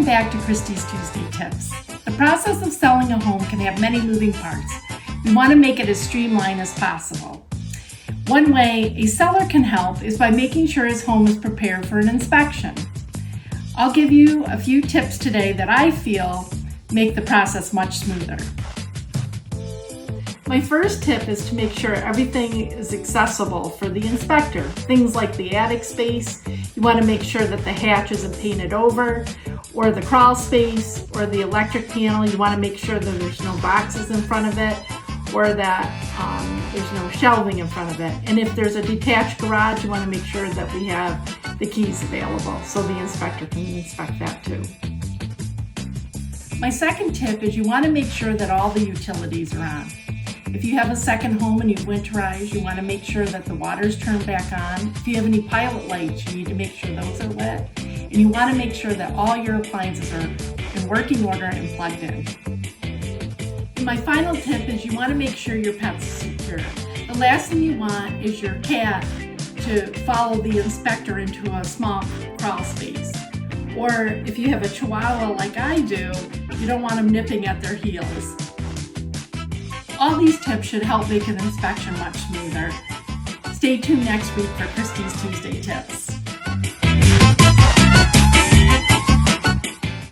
Welcome back to Christy's Tuesday Tips. The process of selling a home can have many moving parts. We want to make it as streamlined as possible. One way a seller can help is by making sure his home is prepared for an inspection. I'll give you a few tips today that I feel make the process much smoother. My first tip is to make sure everything is accessible for the inspector. Things like the attic space, you want to make sure that the hatch isn't painted over, or the crawl space, or the electric panel. You want to make sure that there's no boxes in front of it, or that there's no shelving in front of it. And if there's a detached garage, you want to make sure that we have the keys available so the inspector can inspect that too. My second tip is you want to make sure that all the utilities are on. If you have a second home and you've winterized, you want to make sure that the water's turned back on. If you have any pilot lights, you need to make sure those are lit. And you want to make sure that all your appliances are in working order and plugged in. And my final tip is you want to make sure your pet's secure. The last thing you want is your cat to follow the inspector into a small crawl space. Or if you have a Chihuahua like I do, you don't want them nipping at their heels. All these tips should help make an inspection much smoother. Stay tuned next week for Christy's Tuesday Tips.